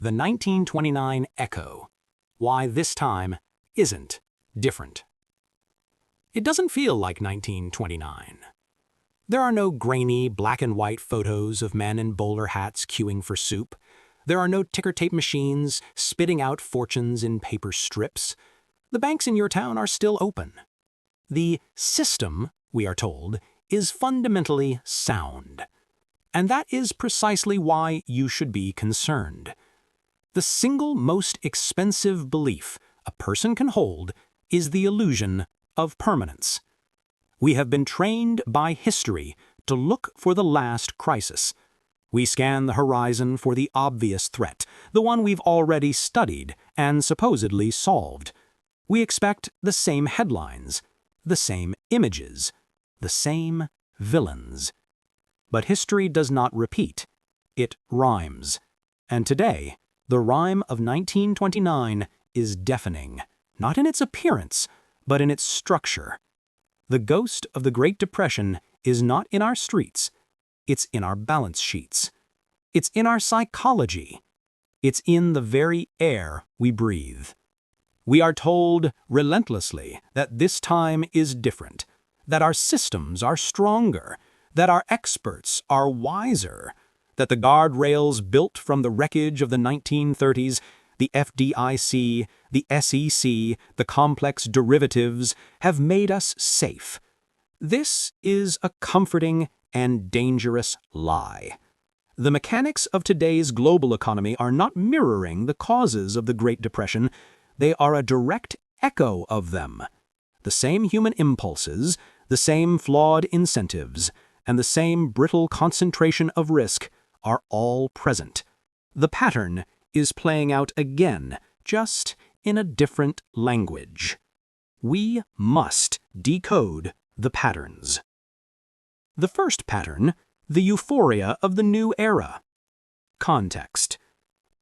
The 1929 Echo. Why this time isn't different. It doesn't feel like 1929. There are no grainy black and white photos of men in bowler hats queuing for soup. There are no ticker tape machines spitting out fortunes in paper strips. The banks in your town are still open. The system, we are told, is fundamentally sound. And that is precisely why you should be concerned. The single most expensive belief a person can hold is the illusion of permanence. We have been trained by history to look for the last crisis. We scan the horizon for the obvious threat, the one we've already studied and supposedly solved. We expect the same headlines, the same images, the same villains. But history does not repeat, it rhymes. And today, the rhyme of 1929 is deafening, not in its appearance, but in its structure. The ghost of the Great Depression is not in our streets, it's in our balance sheets. It's in our psychology. It's in the very air we breathe. We are told relentlessly that this time is different, that our systems are stronger, that our experts are wiser, that the guardrails built from the wreckage of the 1930s, the FDIC, the SEC, the complex derivatives, have made us safe. This is a comforting and dangerous lie. The mechanics of today's global economy are not mirroring the causes of the Great Depression. They are a direct echo of them. The same human impulses, the same flawed incentives, and the same brittle concentration of risk are all present. The pattern is playing out again, just in a different language. We must decode the patterns. The first pattern, the euphoria of the new era. Context.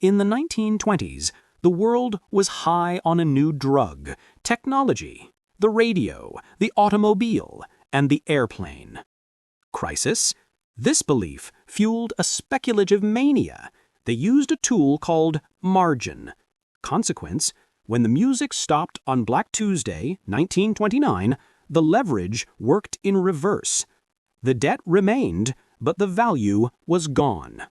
In the 1920s, the world was high on a new drug, technology, the radio, the automobile, and the airplane. Crisis. This belief fueled a speculative mania. They used a tool called margin. Consequence, when the music stopped on Black Tuesday, 1929, the leverage worked in reverse. The debt remained, but the value was gone.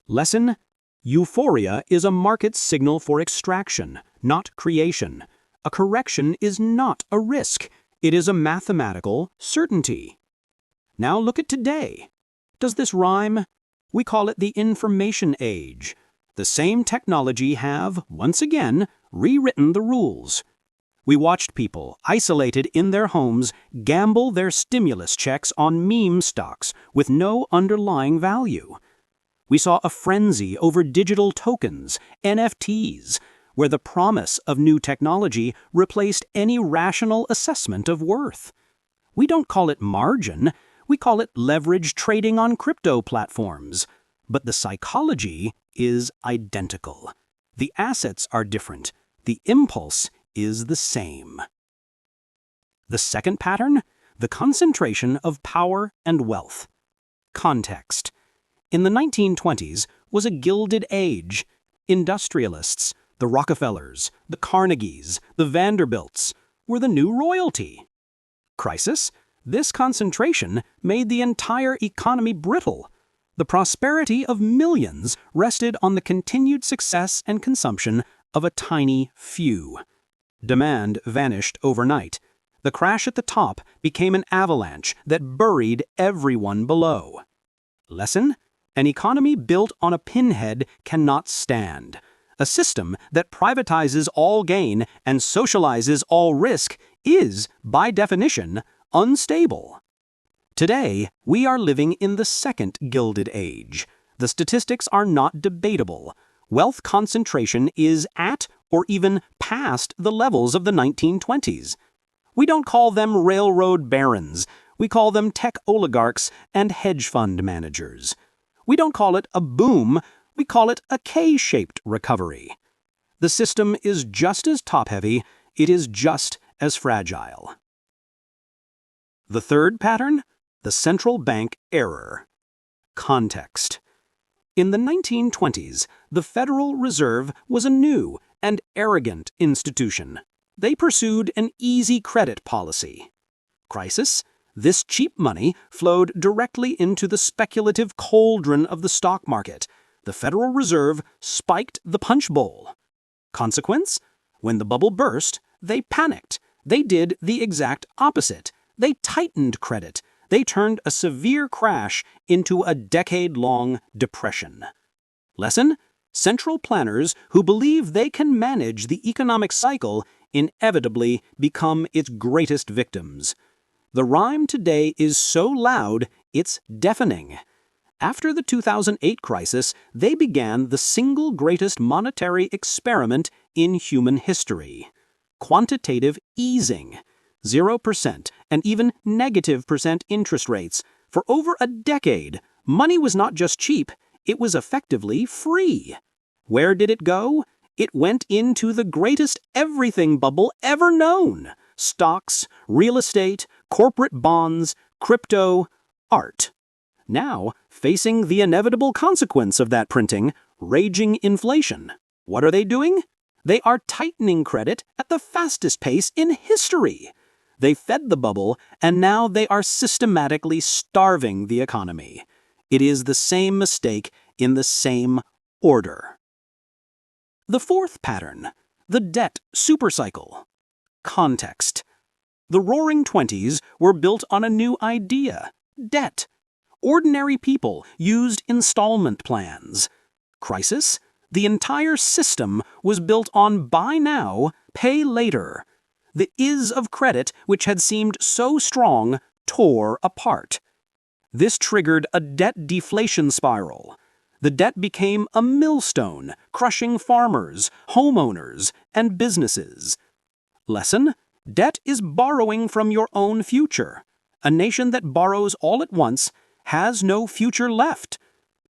Lesson: euphoria is a market signal for extraction, not creation. A correction is not a risk. It is a mathematical certainty. Now look at today. Does this rhyme? We call it the information age. The same technology have, once again, rewritten the rules. We watched people, isolated in their homes, gamble their stimulus checks on meme stocks with no underlying value. We saw a frenzy over digital tokens, NFTs, where the promise of new technology replaced any rational assessment of worth. We don't call it margin. We call it leverage trading on crypto platforms. But the psychology is identical. The assets are different. The impulse is the same. The second pattern, the concentration of power and wealth. Context. In the 1920s was a gilded age. Industrialists, the Rockefellers, the Carnegies, the Vanderbilts were the new royalty. Crisis. This concentration made the entire economy brittle. The prosperity of millions rested on the continued success and consumption of a tiny few. Demand vanished overnight. The crash at the top became an avalanche that buried everyone below. Lesson: an economy built on a pinhead cannot stand. A system that privatizes all gain and socializes all risk is, by definition, unstable. Today, we are living in the second Gilded Age. The statistics are not debatable. Wealth concentration is at or even past the levels of the 1920s. We don't call them railroad barons. We call them tech oligarchs and hedge fund managers. We don't call it a boom. We call it a K-shaped recovery. The system is just as top-heavy. It is just as fragile. The third pattern, the central bank error. Context. In the 1920s, the Federal Reserve was a new and arrogant institution. They pursued an easy credit policy. Crisis? This cheap money flowed directly into the speculative cauldron of the stock market. The Federal Reserve spiked the punch bowl. Consequence? When the bubble burst, they panicked. They did the exact opposite. They tightened credit. They turned a severe crash into a decade-long depression. Lesson? Central planners who believe they can manage the economic cycle inevitably become its greatest victims. The rhyme today is so loud, it's deafening. After the 2008 crisis, they began the single greatest monetary experiment in human history: quantitative easing. 0% and even negative % interest rates. For over a decade, money was not just cheap, it was effectively free. Where did it go? It went into the greatest everything bubble ever known: stocks, real estate, corporate bonds, crypto, art. Now, facing the inevitable consequence of that printing, raging inflation, what are they doing? They are tightening credit at the fastest pace in history. They fed the bubble, and now they are systematically starving the economy. It is the same mistake in the same order. The fourth pattern, the debt supercycle. Context. The Roaring Twenties were built on a new idea: debt. Ordinary people used installment plans. Crisis? The entire system was built on buy now, pay later. The is of credit, which had seemed so strong, tore apart. This triggered a debt deflation spiral. The debt became a millstone, crushing farmers, homeowners, and businesses. Lesson? Debt is borrowing from your own future. A nation that borrows all at once has no future left.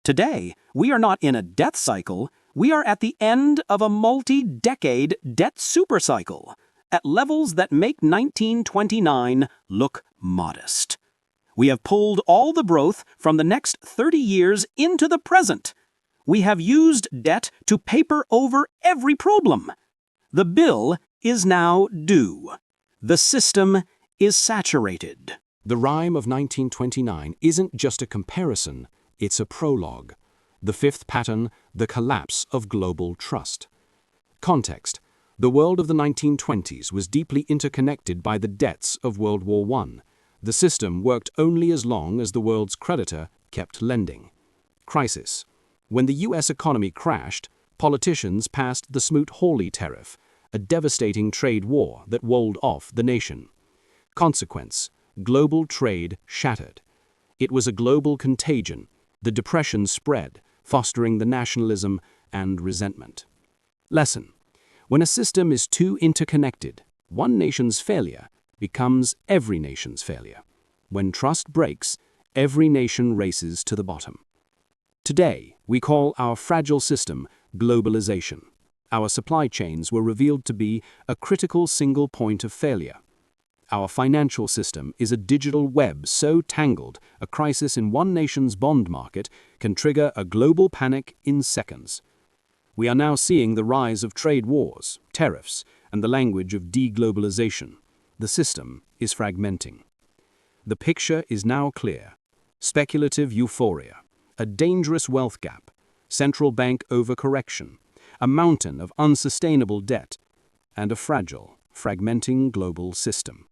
Today, we are not in a death cycle, we are at the end of a multi-decade debt supercycle, at levels that make 1929 look modest. We have pulled all the growth from the next 30 years into the present. We have used debt to paper over every problem. The bill is now due. The system is saturated. The rhyme of 1929 isn't just a comparison, it's a prologue. The fifth pattern, the collapse of global trust. Context. The world of the 1920s was deeply interconnected by the debts of World War I. The system worked only as long as the world's creditor kept lending. Crisis. When the US economy crashed, politicians passed the Smoot-Hawley tariff, a devastating trade war that walled off the nation. Consequence. Global trade shattered. It was a global contagion. The depression spread, fostering the nationalism and resentment. Lesson. When a system is too interconnected, one nation's failure becomes every nation's failure. When trust breaks, every nation races to the bottom. Today, we call our fragile system globalization. Our supply chains were revealed to be a critical single point of failure. Our financial system is a digital web so tangled a crisis in one nation's bond market can trigger a global panic in seconds. We are now seeing the rise of trade wars, tariffs, and the language of deglobalization. The system is fragmenting. The picture is now clear. Speculative euphoria, a dangerous wealth gap, central bank overcorrection, a mountain of unsustainable debt, and a fragile, fragmenting global system.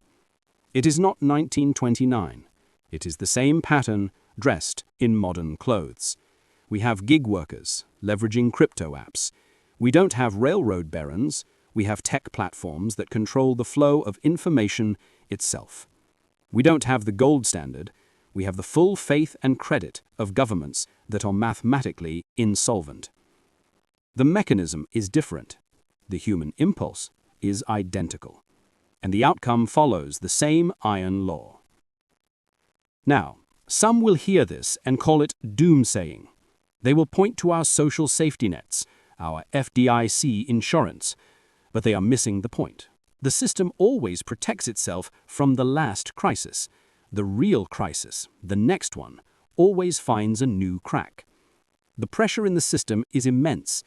It is not 1929. It is the same pattern dressed in modern clothes. We have gig workers leveraging crypto apps. We don't have railroad barons. We have tech platforms that control the flow of information itself. We don't have the gold standard. We have the full faith and credit of governments that are mathematically insolvent. The mechanism is different. The human impulse is identical. And the outcome follows the same iron law. Now, some will hear this and call it doomsaying. They will point to our social safety nets, our FDIC insurance, but they are missing the point. The system always protects itself from the last crisis. The real crisis, the next one, always finds a new crack. The pressure in the system is immense.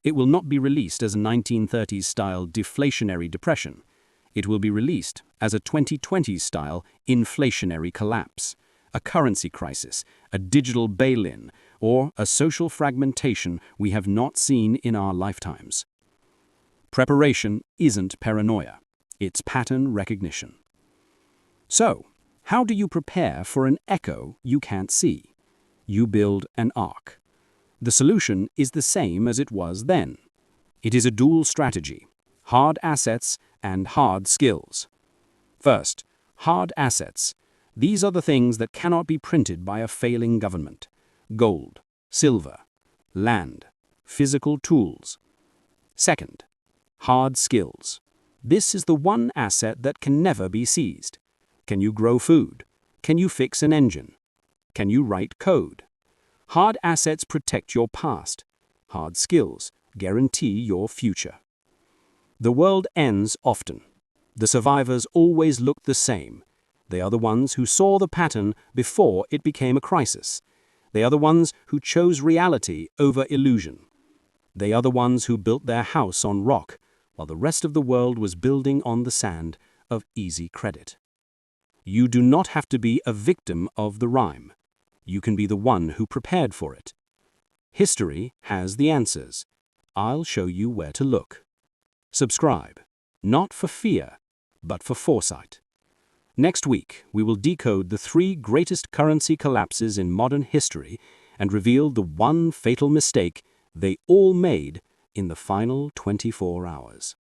It will not be released as a 1930s-style deflationary depression. It will be released as a 2020s-style inflationary collapse, a currency crisis, a digital bail-in, or a social fragmentation we have not seen in our lifetimes. Preparation isn't paranoia. It's pattern recognition. So, how do you prepare for an echo you can't see? You build an arc. The solution is the same as it was then. It is a dual strategy: hard assets and hard skills. First, hard assets. These are the things that cannot be printed by a failing government: gold, silver, land, physical tools. Second, hard skills. This is the one asset that can never be seized. Can you grow food? Can you fix an engine? Can you write code? Hard assets protect your past. Hard skills guarantee your future. The world ends often. The survivors always look the same. They are the ones who saw the pattern before it became a crisis. They are the ones who chose reality over illusion. They are the ones who built their house on rock, while the rest of the world was building on the sand of easy credit. You do not have to be a victim of the rhyme. You can be the one who prepared for it. History has the answers. I'll show you where to look. Subscribe, not for fear, but for foresight. Next week, we will decode the 3 greatest currency collapses in modern history and reveal the one fatal mistake they all made in the final 24 hours.